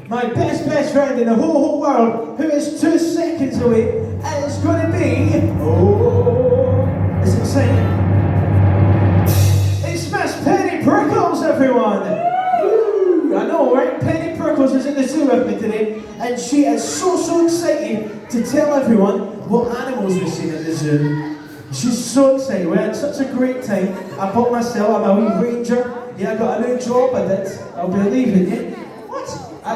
my best friend in the whole world, who is 2 seconds away, and it's going to be, oh, it's exciting. It's Miss Penny Prickles, everyone. Woo, I know, right? Penny Prickles is in the zoo with me today, and she is so excited to tell everyone what animals we've seen at the zoo. She's so excited. We had such a great time. I bought myself, I'm a wee ranger. Yeah, I got a new job I did. I'll be leaving you. What?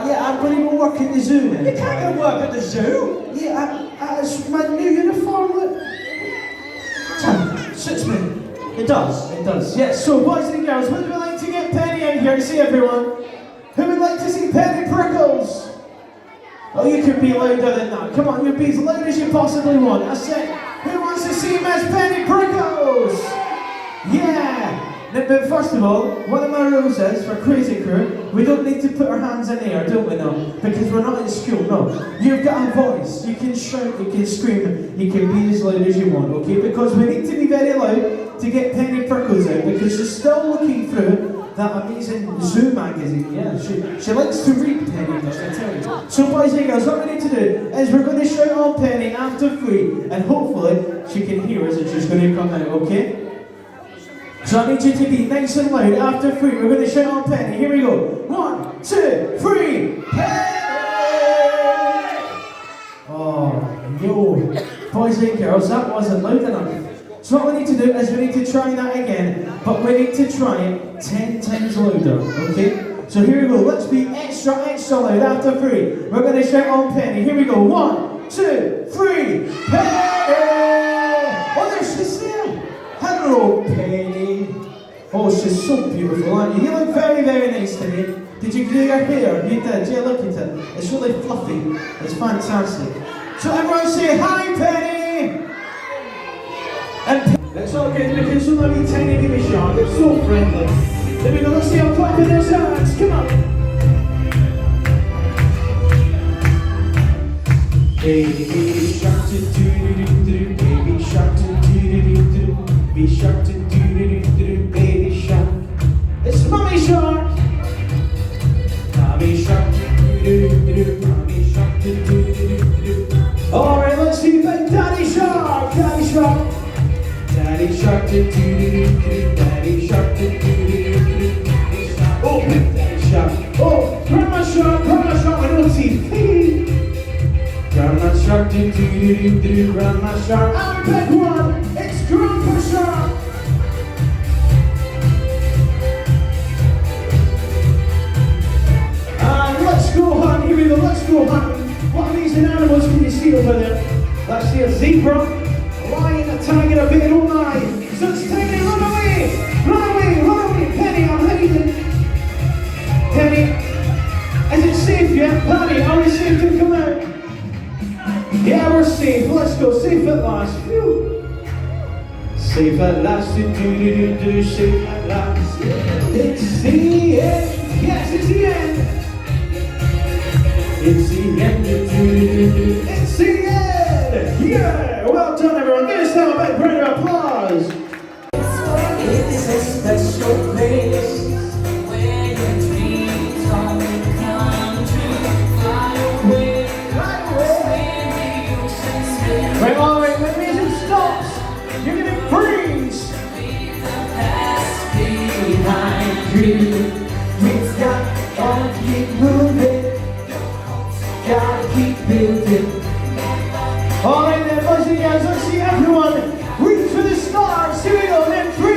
Yeah, I'm going to go work in the zoo now. You can't go work at the zoo? Yeah, it's my new uniform. Look. Suits me. It does. It does. Yeah, so boys and girls, would we like to get Penny in here to see everyone? Who would like to see Penny Prickles? Oh, you can be louder than that. Come on, you be as loud as you possibly want. That's it. Who wants to see Miss Penny Prickles? Yeah! Now, but first of all, one of my rules is, for Crazy Crew, we don't need to put our hands in the air, don't we now? Because we're not in school, no. You've got a voice. You can shout, you can scream, you can be as loud as you want, okay? Because we need to be very loud to get Penny Prickles out, because she's still looking through that amazing zoo magazine. Yeah, she likes to read, Penny does, I tell you. So boys and girls, what we need to do is we're going to shout on Penny after 3, and hopefully she can hear us and she's going to come out, okay? So I need you to be nice and loud after 3. We're going to shout on Penny. Here we go. 1, 2, 3. Penny! Oh, no. Boys and girls, that wasn't loud enough. So what we need to do is we need to try that again, but we need to try it 10 times louder, okay? So here we go, let's be extra loud after 3. We're going to shout on Penny. Here we go, 1, 2, 3, Penny! Oh, there she's there! Hello, Penny! Oh, she's so beautiful, aren't you? You look very nice today. Did you do your hair? You did, yeah, look at it. It's really fluffy, it's fantastic. So everyone say, hi, Penny! And it's all good because some of you tiny baby shark, it's so friendly. There we go, let's see how clapping their hands, come on. Baby shark, do-do-do-do-do, baby shark, do-do-do-do-do, baby shark, do-do-do-do-do, baby shark. It's mommy shark. Mommy shark, do-do-do-do-do, mommy shark, do-do-do-do-do. Alright, let's see big daddy shark, daddy shark. Daddy shark, do-do-do-do-do, daddy shark, do-do-do-do-do. Oh, daddy shark. Oh, grandma shark with no teeth. Grandma shark, do-do-do-do-do, grandma shark. I'm a big one, it's grandpa shark. And let's go hunt, here we go, let's go hunt. What amazing animals can you see over there? Let's see a zebra, a lion, a tiger, a bear, oh my. So it's time to run away, Penny, I'm hiding. Penny, is it safe yet? Penny, are we safe to come out? Yeah, we're safe. Let's go. Safe at last. Phew. Safe at last. Do-do-do-do. Safe at last. It's the end. Yes, it's the end. It's the end. Do-do-do-do. It's the end. Yeah. Well done, everyone. Give us a big round of applause. It's a special place. Right, alright, when music stops, you're gonna freeze. Leave the past behind you. It's gotta keep moving. Gotta keep building. Alright then, boys and girls, let's see everyone reach for the stars. Here we go, then 3,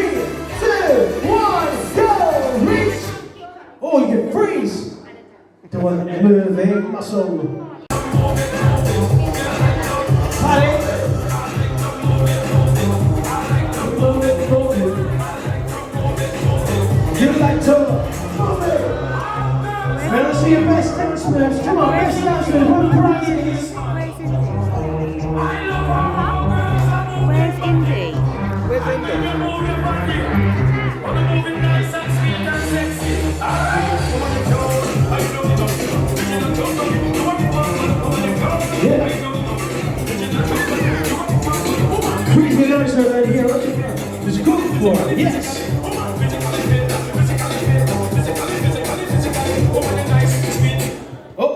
2, 1, go! Reach! Oh, you can freeze. Don't move a muscle. You like to move it. Well, let's see your best dance moves. Come on, best dance moves. One practice. Where's Indy? Where's Indy? Yeah. Crazy dancer right here. Look at that. Just go for it. Yes. Oh,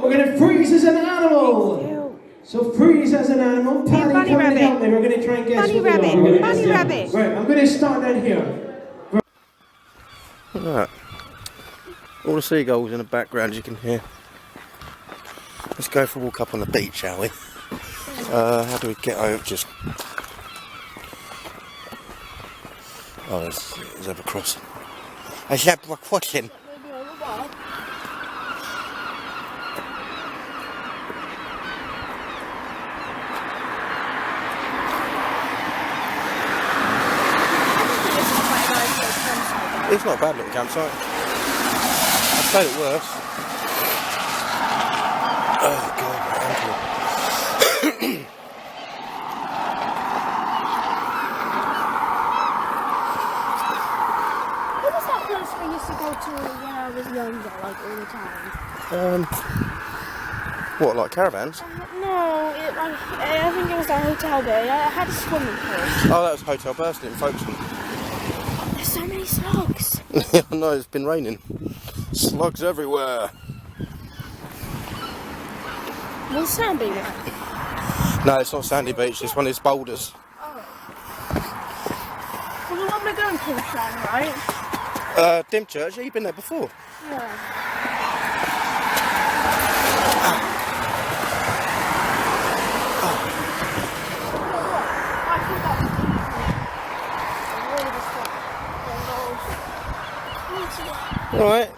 So freeze as an animal. Paddy, bunny come and rabbit. help me. We're going to try and guess Bunny what they are. rabbit. We're gonna Bunny guess them. rabbit. Right, I'm going to start down here. Right. All the seagulls in the background you can hear. Let's go for a walk up on the beach, shall we? How do we get over? Just... Oh, there's zebra crossing. A zebra crossing. It's not a bad little campsite. I've played it worse. Oh god, my ankle. What was that place we used to go to when I was younger, like all the time? What, like caravans? No, I think it was a hotel there. It had a swimming pool. Oh, that was Hotel Bursting in Folkestone. There's so many slugs. Yeah, I know, it's been raining. Slugs everywhere. Was Sandy there? No, it's not Sandy Beach, it's one of these boulders. Well, the one we're going to, Shan, right? Dymchurch, yeah, you've been there before. Yeah. Alright.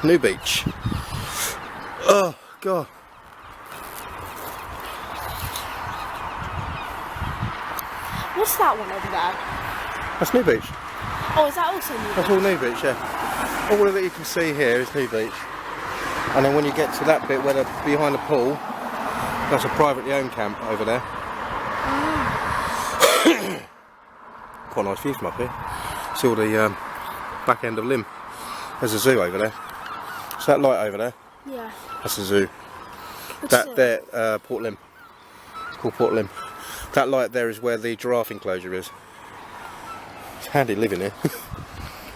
New Beach. Oh, God. What's that one over there? That's New Beach. Oh, is that also new? That's all New Beach, yeah. All of it you can see here is New Beach. And then when you get to that bit where they're behind the pool, that's a privately owned camp over there. Quite a nice view from up here. See all the back end of Lim. There's a zoo over there. So that light over there, Yeah. that's a zoo. What's That it? there, Port Lim. It's called Port Lim. That light there is where the giraffe enclosure is. It's handy living here.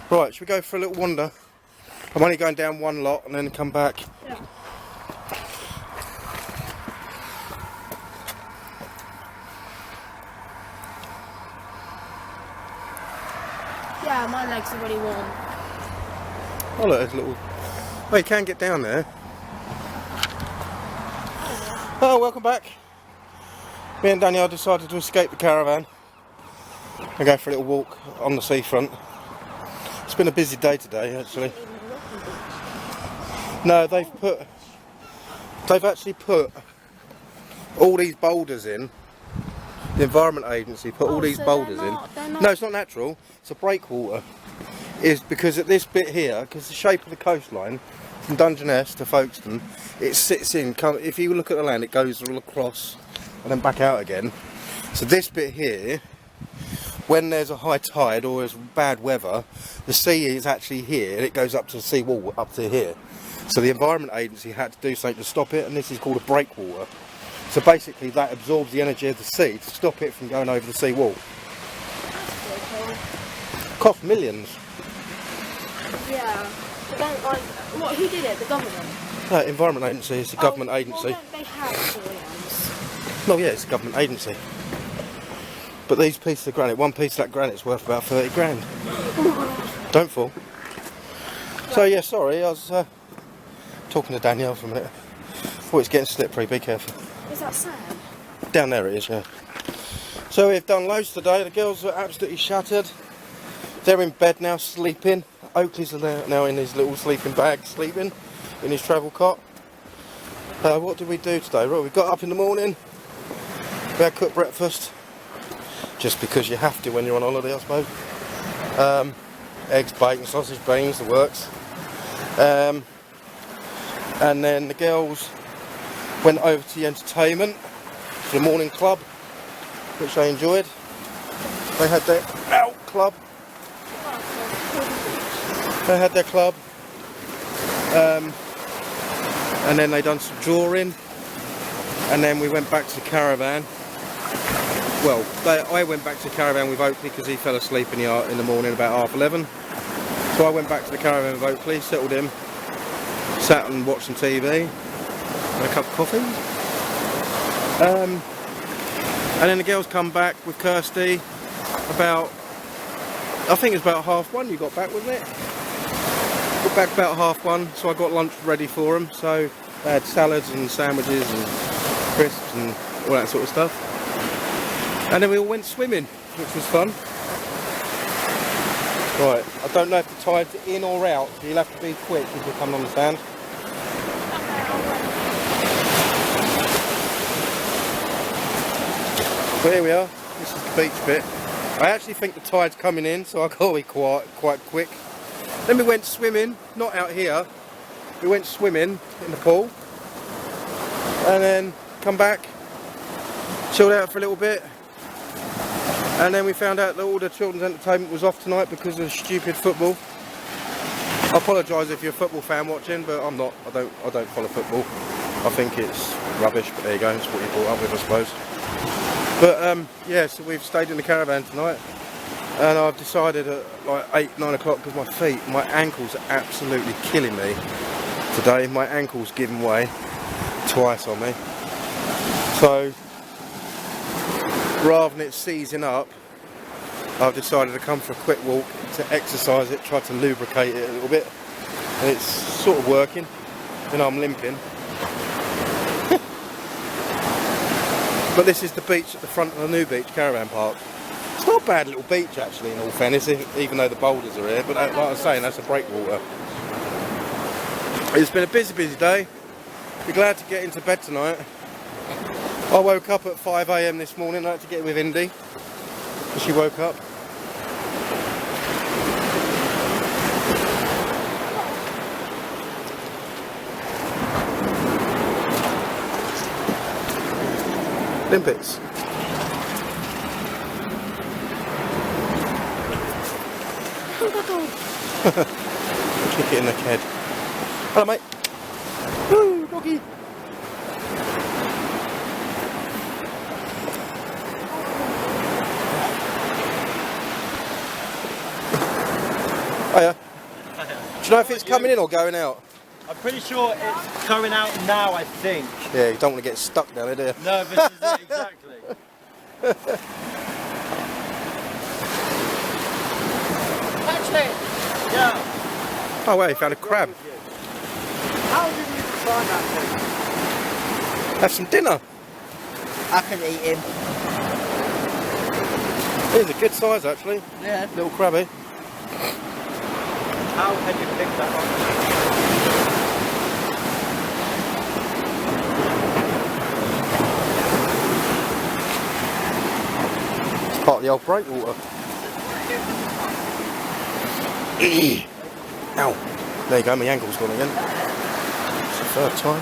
Right, should we go for a little wander? I'm only going down one lot and then come back. Yeah. Yeah, my legs are really warm. Oh look, there's a little... Oh, you can get down there. Oh, welcome back. Me and Danielle decided to escape the caravan and go for a little walk on the seafront. It's been a busy day today, actually. No, they've actually put all these boulders in. The Environment Agency put all these so boulders they're in. not- they're not- No, it's not natural. It's a breakwater. Is because at this bit here, because the shape of the coastline from Dungeness to Folkestone, it sits in. If you look at the land, it goes all across and then back out again. So this bit here, when there's a high tide or there's bad weather, the sea is actually here and it goes up to the sea wall up to here. So the Environment Agency had to do something to stop it, and this is called a breakwater. So basically that absorbs the energy of the sea to stop it from going over the sea wall. Cost millions. Yeah. But then, like, who did it? The government? Environment Agency is a government agency. Well, don't they have Williams? No, yeah, it's a government agency. But these pieces of granite, one piece of that granite's worth about 30 grand. Don't fall. So yeah, sorry, I was talking to Danielle for a minute. Oh, it's getting slippery, be careful. Is that sand? Down there it is, yeah. So we've done loads today, the girls are absolutely shattered. They're in bed now, sleeping. Oakley's now in his little sleeping bag, sleeping in his travel cot. What did we do today? Right, we got up in the morning, we had cooked breakfast, just because you have to when you're on holiday, I suppose. Eggs, bacon, sausage, beans, the works. And then the girls went over to the entertainment for the morning club, which they enjoyed. They had their out club. They had their club. And then they done some drawing. And then we went back to the caravan. Well, I went back to the caravan with Oakley because he fell asleep in the morning about 11:30. So I went back to the caravan with Oakley, settled him, sat and watched some TV. and a cup of coffee. And then the girls come back with Kirsty about, I think it's about 1:30 you got back, wasn't it? Got back about 1:30, so I got lunch ready for them. So they had salads and sandwiches and crisps and all that sort of stuff. And then we all went swimming, which was fun. Right, I don't know if the tide's in or out, so you'll have to be quick if you're coming on the sand. But here we are, this is the beach bit. I actually think the tide's coming in, so I've got to be quite quick. Then we went swimming, not out here, we went swimming in the pool. And then come back, chilled out for a little bit. And then we found out that all the children's entertainment was off tonight because of stupid football. I apologise if you're a football fan watching, but I'm not. I don't follow football. I think it's rubbish, but there you go. It's what you're brought up with, I suppose. But yeah, so we've stayed in the caravan tonight, and I've decided at like 8-9 o'clock because my ankles are absolutely killing me today. My ankles given way twice on me. So rather than it seizing up, I've decided to come for a quick walk to exercise it, try to lubricate it a little bit, and it's sort of working. You know, I'm limping. But this is the beach at the front of the new beach caravan park. It's not a bad little beach actually, in all fairness, even though the boulders are here, but like I was saying, that's a breakwater. It's been a busy day. Be glad to get into bed tonight. I woke up at 5 AM this morning. I had to get with Indy. She woke up. Limpets. Kick it in the head. Hello, mate. Woo, doggy. Hiya. Do you know if it's coming in or going out? I'm pretty sure it's coming out now, I think. Yeah, you don't want to get stuck down there, do you? No, this is it, exactly. Patrick! Yeah. Oh, well, you found a crab. How did you find that thing? Have some dinner. I can eat him. He's a good size, actually. Yeah. Little crabby. How had you picked that up? It's part of the old breakwater. Ow. There you go, my ankle's gone again. It's the third time.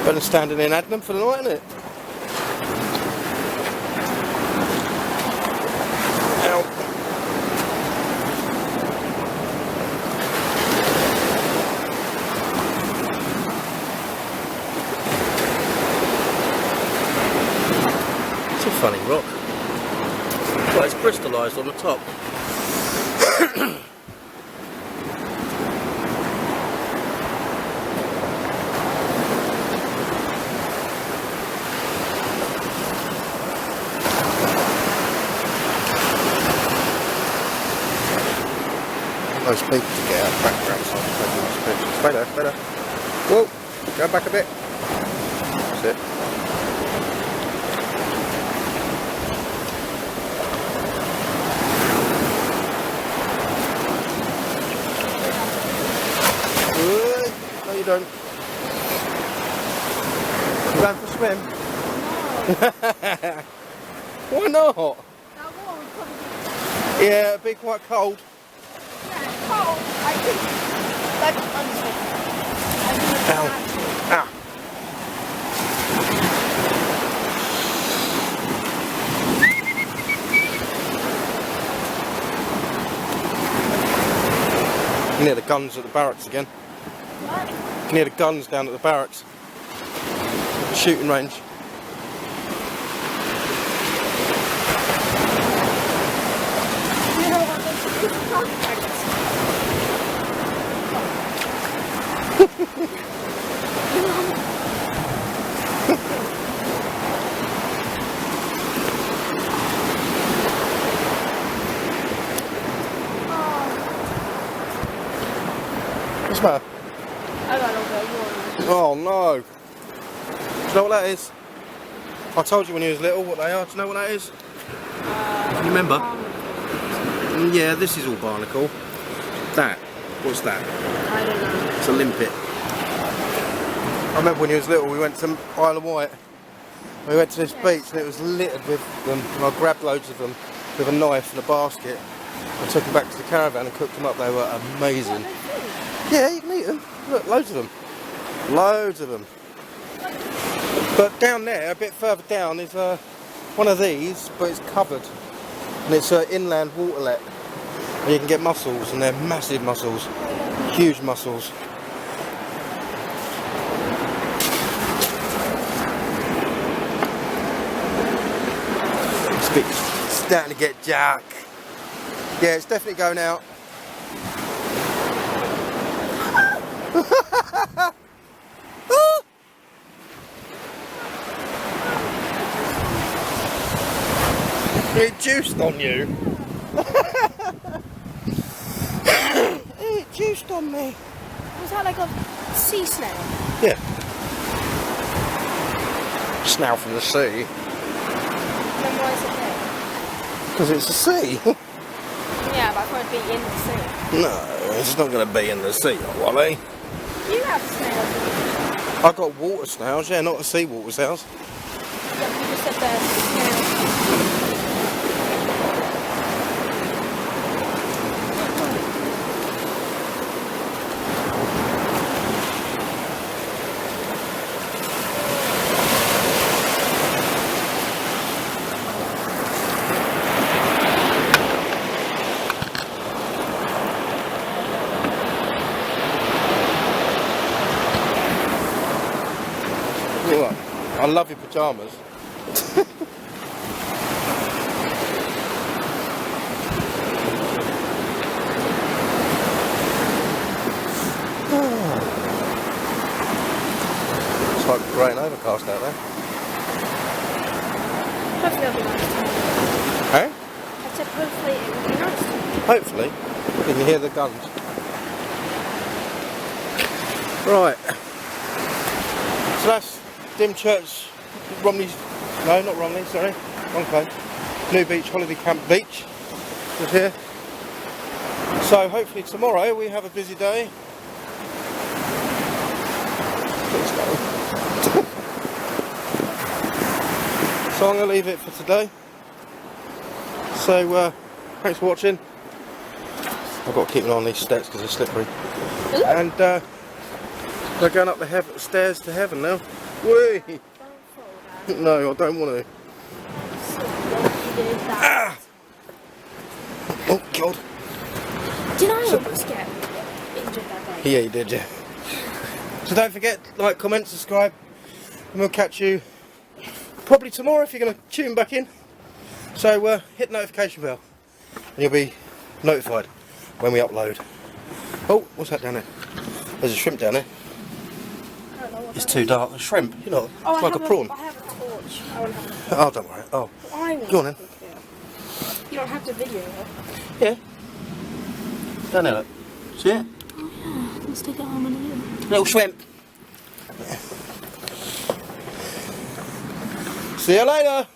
Better standing in Adnam for the night, isn't it? Ow. It's a funny rock. Well, it's crystallised on the top. Those people to get out background so stay there, stay there. Whoa, go back a bit. That's it. Good. No, you don't. You going for a swim? Why not? Yeah, it'd be quite cold. Oh, I think that's Ow. Ow. can hear the guns at the barracks again. You can hear the guns down at the barracks. Shooting range. What's the matter? I got a little bit Oh no! Do you know what that is? I told you when you was little what they are. Do you know what that is? You remember? Yeah, this is all barnacle. That. What's that? I don't know. It's a limpet. I remember when you was little we went to Isle of Wight. We went to this beach and it was littered with them. And I grabbed loads of them with a knife and a basket. I took them back to the caravan and cooked them up. They were amazing. Yeah, you can eat them. Look, loads of them. Loads of them. But down there, a bit further down, is one of these, but it's covered. And it's an inland waterlet. And you can get mussels, and they're massive mussels. Huge mussels. It's starting to get dark. Yeah, it's definitely going out. It juiced on you. It juiced on me. Was that like a sea snail? Yeah. Snail from the sea. Then why is it there? Because it's a sea. Yeah, but I thought it'd be in the sea. No, it's not going to be in the sea, Wally. You have snails. I got water snails, yeah, not the sea water snails. Yeah, you just said they're snails. What? I love your pyjamas. It's like grey and overcast out there. Hopefully it'll be nice tonight. Hey? I said hopefully it will be nice tonight. Hopefully. You can hear the guns. Right. So that's Dymchurch, Romney's, no, not Romney, sorry, wrong place. New Beach Holiday Camp Beach was here. So hopefully tomorrow we have a busy day. So I'm going to leave it for today. So thanks for watching. I've got to keep an eye on these steps because they're slippery. And they're going up the stairs to heaven now. Whee! No, I don't want to. Ah! Oh God! Did I almost get injured that day? Yeah, you did, yeah. So don't forget, like, comment, subscribe, and we'll catch you probably tomorrow if you're going to tune back in. So hit the notification bell, and you'll be notified when we upload. Oh, what's that down there? There's a shrimp down there. It's too dark. A shrimp, you know, it's like a prawn. I have a torch. I won't have Oh, don't worry. Oh, I will. go on then. You don't have to video it. Yeah. Down there, look. See it? Oh yeah, let's take it home and eat it. Little shrimp. See you later.